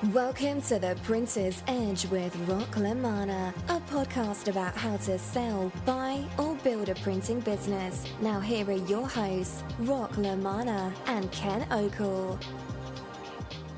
Welcome to The Printer's Edge with Rock LaManna, a podcast about how to sell, buy, or build a printing business. Now here are your hosts, Rock LaManna and Ken Okel.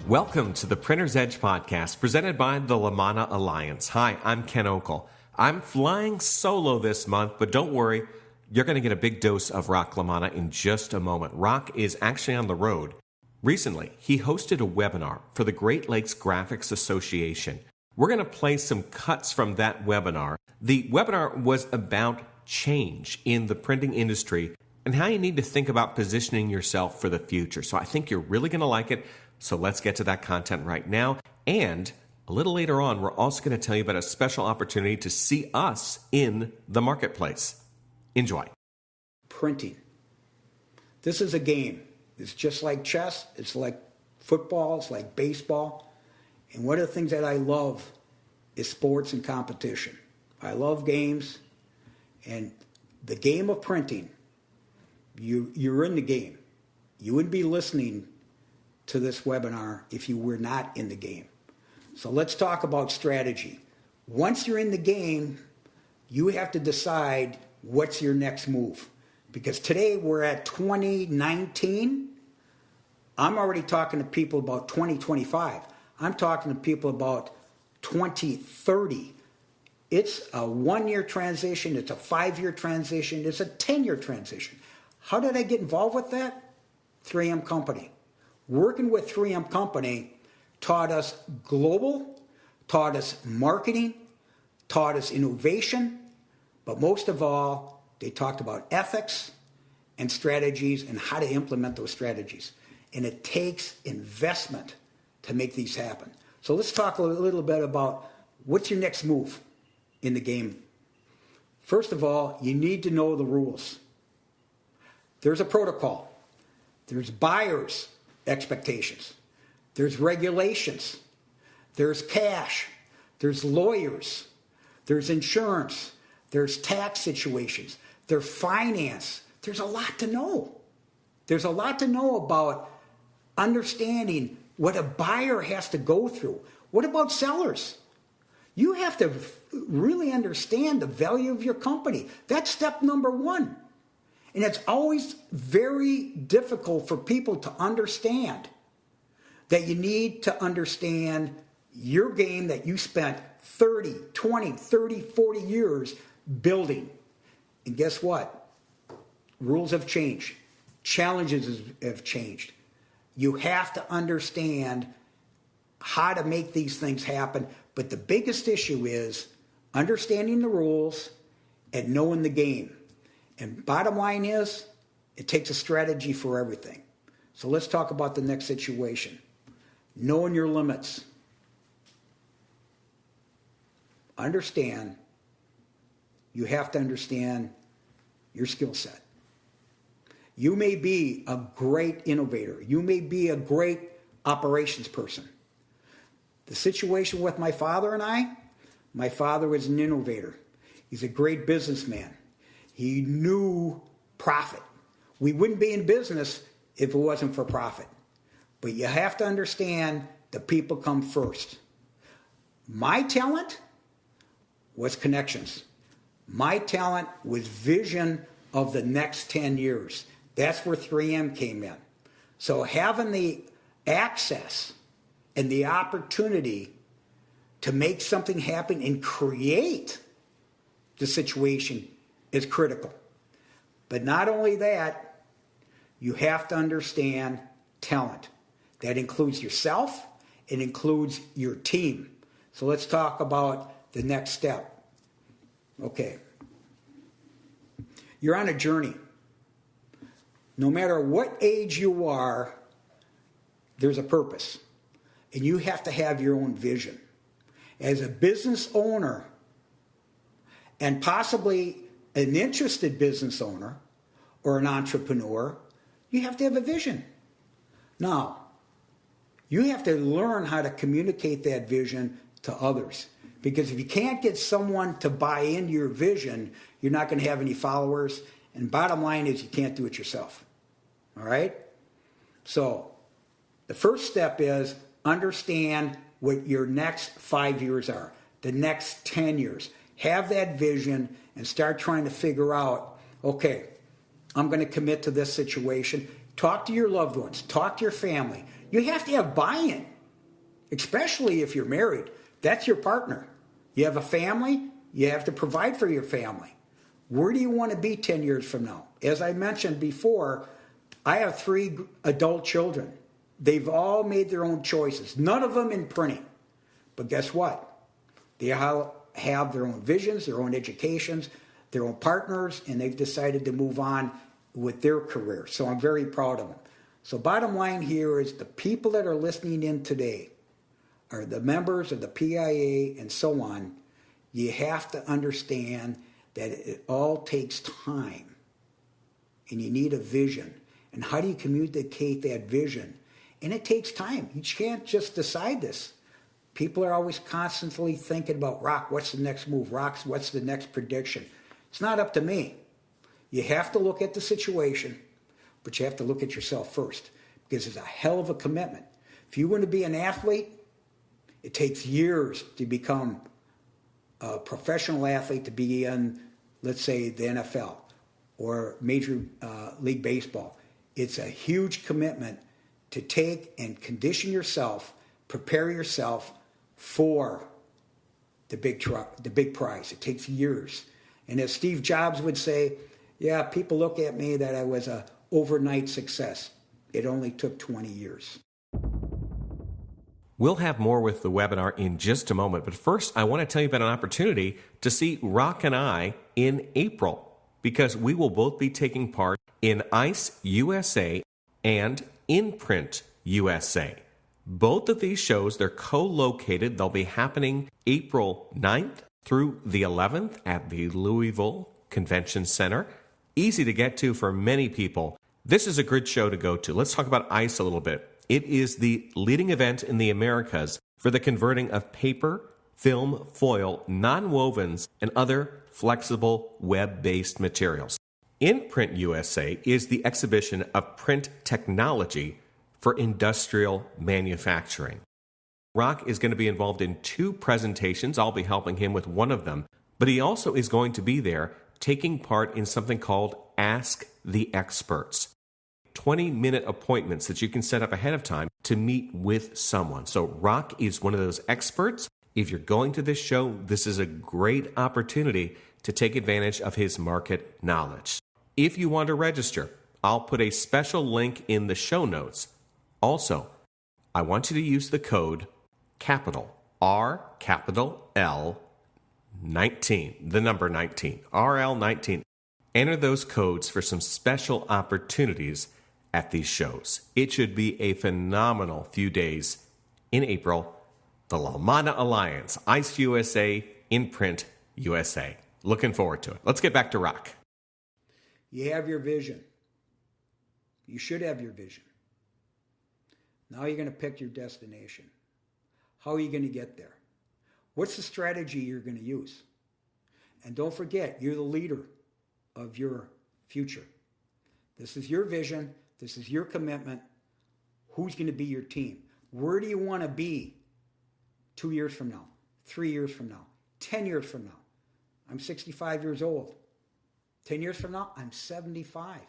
Welcome to the Printer's Edge podcast presented by the LaManna Alliance. Hi, I'm Ken Okel. I'm flying solo this month, but don't worry, you're going to get a big dose of Rock LaManna in just a moment. Rock is actually on the road. Recently, he hosted a webinar for the Great Lakes Graphics Association. We're going to play some cuts from that webinar. The webinar was about change in the printing industry and how you need to think about positioning yourself for the future. So I think you're really going to like it. So let's get to that content right now. And a little later on, we're also going to tell you about a special opportunity to see us in the marketplace. Enjoy. Printing. This is a game. It's just like chess. It's like football. It's like baseball. And one of the things that I love is sports and competition. I love games. And the game of printing, you're in the game. You wouldn't be listening to this webinar if you were not in the game. So let's talk about strategy. Once you're in the game, you have to decide what's your next move. Because today we're at 2019. I'm already talking to people about 2025. I'm talking to people about 2030. It's a 1-year transition. It's a 5-year transition. It's a 10-year transition. How did I get involved with that? 3M Company. Working with 3M Company taught us global, taught us marketing, taught us innovation, but most of all, they talked about ethics and strategies and how to implement those strategies. And it takes investment to make these happen. So let's talk a little bit about what's your next move in the game. First of all, you need to know the rules. There's a protocol. There's buyers' expectations. There's regulations. There's cash. There's lawyers. There's insurance. There's tax situations. There's finance. There's a lot to know. There's a lot to know about understanding what a buyer has to go through. What about sellers? You have to really understand the value of your company. That's step number one. And it's always very difficult for people to understand that you need to understand your game that you spent 30, 20, 30, 40 years building. And guess what? Rules have changed. Challenges have changed. You have to understand how to make these things happen. But the biggest issue is understanding the rules and knowing the game. And bottom line is, it takes a strategy for everything. So let's talk about the next situation. Knowing your limits. Understand, you have to understand your skill set. You may be a great innovator. You may be a great operations person. The situation with my father and I, my father was an innovator. He's a great businessman. He knew profit. We wouldn't be in business if it wasn't for profit. But you have to understand the people come first. My talent was connections. My talent was vision of the next 10 years. That's where 3M came in. So having the access and the opportunity to make something happen and create the situation is critical. But not only that, you have to understand talent. That includes yourself. It includes your team. So let's talk about the next step. Okay. You're on a journey. No matter what age you are, there's a purpose. And you have to have your own vision. As a business owner, and possibly an interested business owner or an entrepreneur, you have to have a vision. Now, you have to learn how to communicate that vision to others. Because if you can't get someone to buy into your vision, you're not going to have any followers. And bottom line is you can't do it yourself. All right? So the first step is understand what your next 5 years are, the next 10 years. Have that vision and start trying to figure out, okay, I'm going to commit to this situation. Talk to your loved ones. Talk to your family. You have to have buy-in, especially if you're married. That's your partner. You have a family, you have to provide for your family. Where do you want to be 10 years from now? As I mentioned before, I have 3 adult children. They've all made their own choices, none of them in printing. But guess what? They have their own visions, their own educations, their own partners, and they've decided to move on with their career. So I'm very proud of them. So bottom line here is the people that are listening in today are the members of the PIA and so on. You have to understand that it all takes time, and you need a vision. And how do you communicate that vision? And it takes time. You can't just decide this. People are always constantly thinking about, Rock, what's the next move? Rock, what's the next prediction? It's not up to me. You have to look at the situation, but you have to look at yourself first, because it's a hell of a commitment. If you want to be an athlete, it takes years to become a professional athlete, to be in, let's say, the NFL or Major League Baseball. It's a huge commitment to take and condition yourself, prepare yourself for the big prize. It takes years. And as Steve Jobs would say, yeah, people look at me that I was an overnight success. It only took 20 years. We'll have more with the webinar in just a moment, but first I want to tell you about an opportunity to see Rock and I in April, because we will both be taking part in ICE USA and InPrint USA. Both of these shows, they're co-located. They'll be happening April 9th through the 11th at the Louisville Convention Center. Easy to get to for many people. This is a good show to go to. Let's talk about ICE a little bit. It is the leading event in the Americas for the converting of paper, film, foil, nonwovens, and other flexible web-based materials. InPrint USA is the exhibition of print technology for industrial manufacturing. Rock is going to be involved in 2 presentations. I'll be helping him with one of them, but he also is going to be there taking part in something called Ask the Experts. 20-minute appointments that you can set up ahead of time to meet with someone. So Rock is one of those experts. If you're going to this show, this is a great opportunity to take advantage of his market knowledge. If you want to register, I'll put a special link in the show notes. Also, I want you to use the code capital R, capital L, 19, the number 19, RL19. Enter those codes for some special opportunities at these shows. It should be a phenomenal few days in April. The LaManna Alliance, ICE USA, InPrint USA. Looking forward to it. Let's get back to Rock. You have your vision. You should have your vision. Now you're going to pick your destination. How are you going to get there? What's the strategy you're going to use? And don't forget, you're the leader of your future. This is your vision. This is your commitment. Who's going to be your team? Where do you want to be 2 years from now, 3 years from now, 10 years from now? I'm 65 years old. 10 years from now, I'm 75.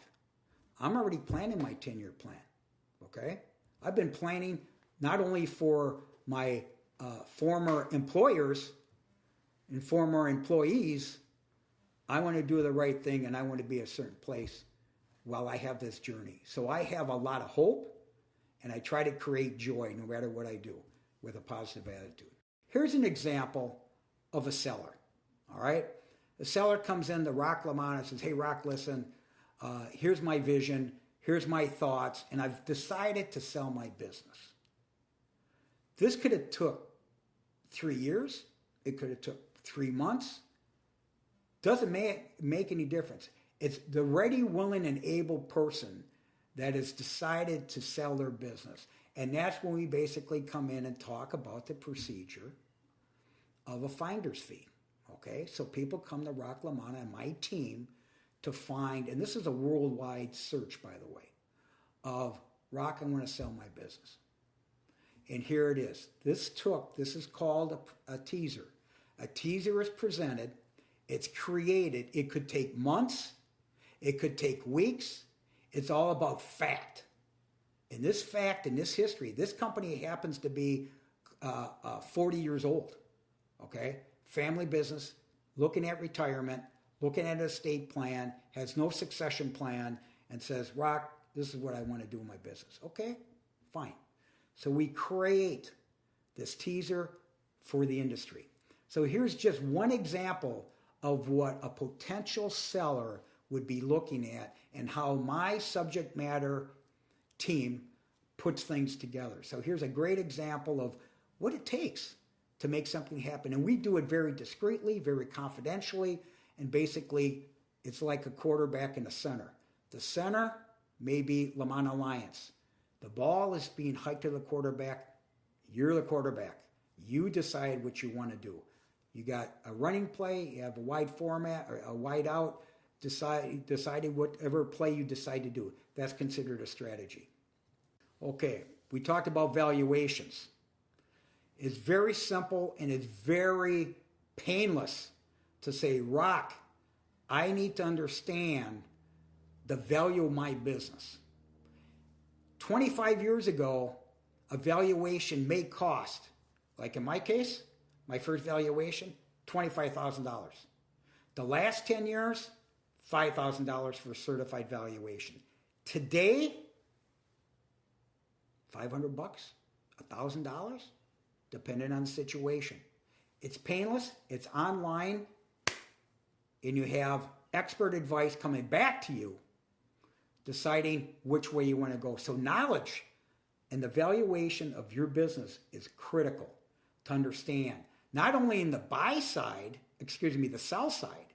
I'm already planning my 10-year plan, okay? I've been planning not only for my former employers and former employees. I want to do the right thing, and I want to be a certain place while I have this journey. So I have a lot of hope, and I try to create joy no matter what I do with a positive attitude. Here's an example of a seller, all right? The seller comes in to Rock LaManna and says, hey, Rock, listen, here's my vision, here's my thoughts, and I've decided to sell my business. This could have took 3 years. It could have took 3 months. Doesn't make any difference. It's the ready, willing, and able person that has decided to sell their business. And that's when we basically come in and talk about the procedure of a finder's fee. Okay, so people come to Rock LaManna and my team to find, and this is a worldwide search, by the way, of Rock, I want to sell my business. And here it is. This is called a teaser. A teaser is presented. It's created. It could take months. It could take weeks. It's all about fact. And this fact and this history, this company happens to be 40 years old. Okay? Family business, looking at retirement, looking at an estate plan, has no succession plan, and says, Rock, this is what I want to do in my business. Okay? Fine. So we create this teaser for the industry. So here's just one example of what a potential seller would be looking at and how my subject matter team puts things together. So here's a great example of what it takes to make something happen. And we do it very discreetly, very confidentially, and basically it's like a quarterback in the center. The center may be LaManna Alliance. The ball is being hiked to the quarterback. You're the quarterback. You decide what you want to do. You got a running play, you have a wide format, or a wide out, deciding whatever play you decide to do. That's considered a strategy. Okay, we talked about valuations. It's very simple and it's very painless to say, Rock, I need to understand the value of my business. 25 years ago, a valuation may cost, like in my case, my first valuation, $25,000. The last 10 years, $5,000 for a certified valuation. Today, $500, $1,000, depending on the situation. It's painless, it's online, and you have expert advice coming back to you, deciding which way you want to go. So knowledge and the valuation of your business is critical to understand. Not only in the the sell side,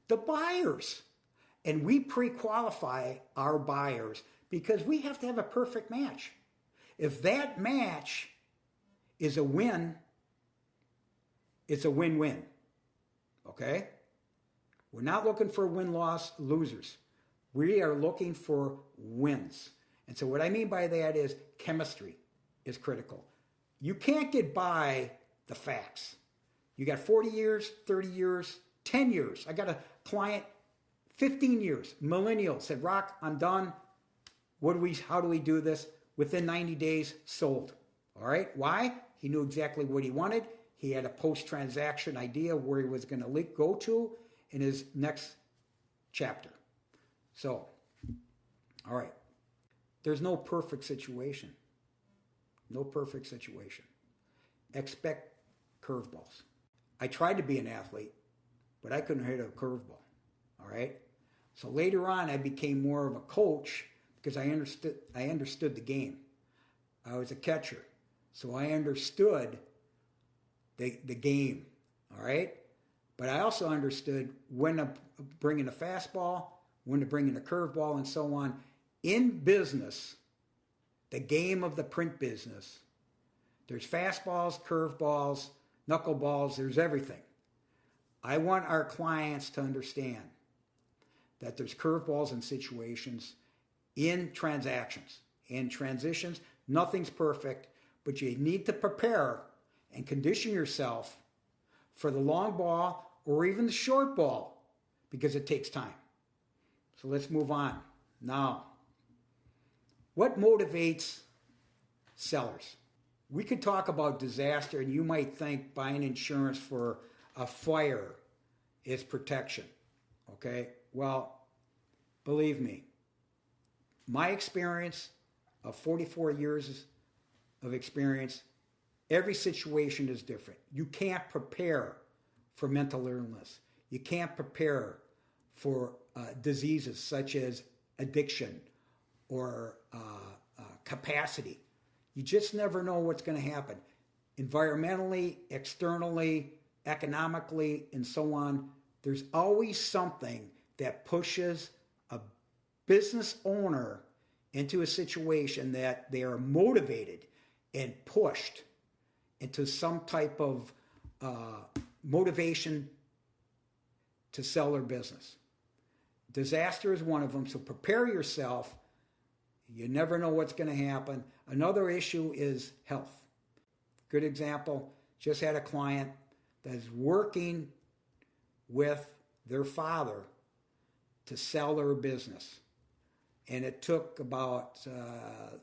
the buyers. And we pre-qualify our buyers because we have to have a perfect match. If that match is a win, it's a win-win. Okay? We're not looking for win-loss losers. We are looking for wins. And so what I mean by that is chemistry is critical. You can't get by the facts. You got 40 years, 30 years, 10 years. I got a client, 15 years, millennial, said, Rock, I'm done. How do we do this? Within 90 days, sold. All right? Why? He knew exactly what he wanted. He had a post-transaction idea where he was going to go to in his next chapter. So, all right. There's no perfect situation. No perfect situation. Expect curveballs. I tried to be an athlete, but I couldn't hit a curveball. All right? So later on, I became more of a coach because I understood the game. I was a catcher, so I understood the game. All right? But I also understood when to bring in a fastball, when to bring in a curveball, and so on. In business, the game of the print business, there's fastballs, curveballs, knuckleballs, there's everything. I want our clients to understand that there's curveballs in situations, in transactions, in transitions. Nothing's perfect, but you need to prepare and condition yourself for the long ball or even the short ball because it takes time. So let's move on. Now, what motivates sellers? We could talk about disaster, and you might think buying insurance for a fire is protection. Okay? Well, believe me, my experience of 44 years of experience, every situation is different. You can't prepare for mental illness. You can't prepare for diseases such as addiction or capacity. You just never know what's going to happen. Environmentally, externally, economically, and so on, there's always something that pushes a business owner into a situation that they are motivated and pushed into some type of motivation to sell their business. Disaster is one of them, so prepare yourself. You never know what's going to happen. Another issue is health. Good example, just had a client that's working with their father to sell their business. And it took about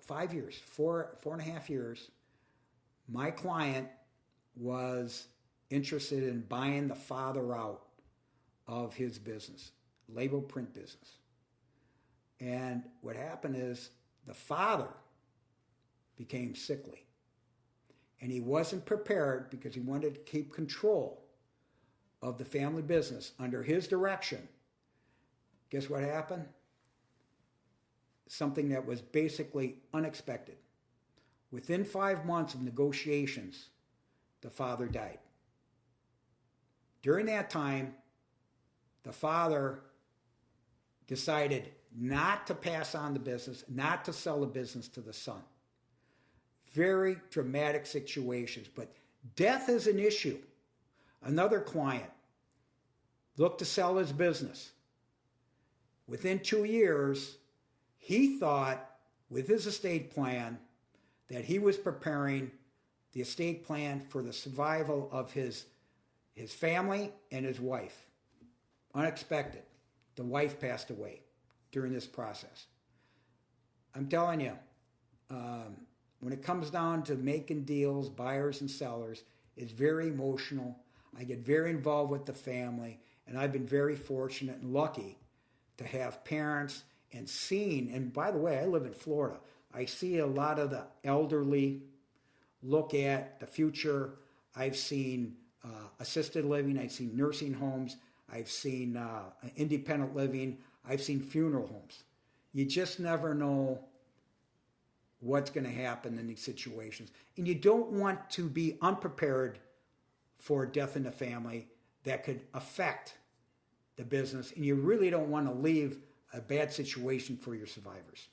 5 years, 4.5 years. My client was interested in buying the father out of his business, label print business. And what happened is the father became sickly. And he wasn't prepared because he wanted to keep control of the family business under his direction. Guess what happened? Something that was basically unexpected. Within 5 months of negotiations, the father died. During that time, the father decided not to pass on the business, not to sell the business to the son. Very dramatic situations, but death is an issue. Another client looked to sell his business. Within 2 years, he thought with his estate plan that he was preparing the estate plan for the survival of his family and his wife. Unexpected. The wife passed away during this process. I'm telling you, when it comes down to making deals, buyers and sellers, it's very emotional. I get very involved with the family, and I've been very fortunate and lucky to have parents and seen, and by the way, I live in Florida. I see a lot of the elderly look at the future. I've seen assisted living. I've seen nursing homes. I've seen independent living. I've seen funeral homes. You just never know what's going to happen in these situations. And you don't want to be unprepared for death in the family that could affect the business. And you really don't want to leave a bad situation for your survivors.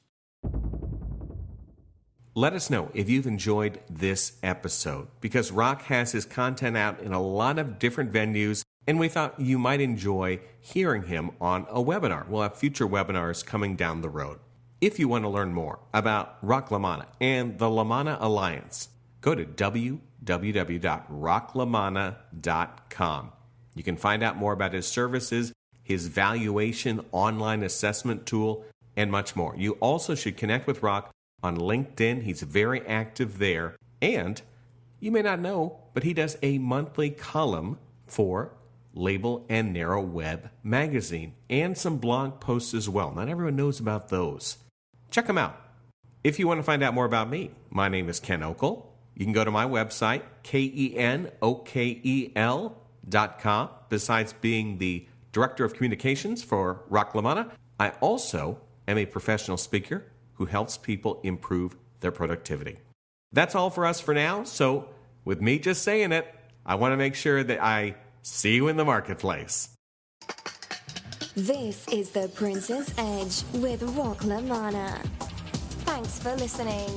Let us know if you've enjoyed this episode, because Rock has his content out in a lot of different venues, and we thought you might enjoy hearing him on a webinar. We'll have future webinars coming down the road. If you want to learn more about Rock LaManna and the LaManna Alliance, go to www.rocklamanna.com. You can find out more about his services, his valuation online assessment tool, and much more. You also should connect with Rock on LinkedIn. He's very active there. And you may not know, but he does a monthly column for Label and Narrow Web magazine and some blog posts as well. Not everyone knows about those. Check them out. If you want to find out more about me, my name is Ken Okel. You can go to my website, KENOKEL.com. Besides being the Director of Communications for Rock LaManna, I also am a professional speaker who helps people improve their productivity. That's all for us for now. So with me just saying it, I want to make sure that I see you in the marketplace. This is The Prince's Edge with Rock LaManna. Thanks for listening.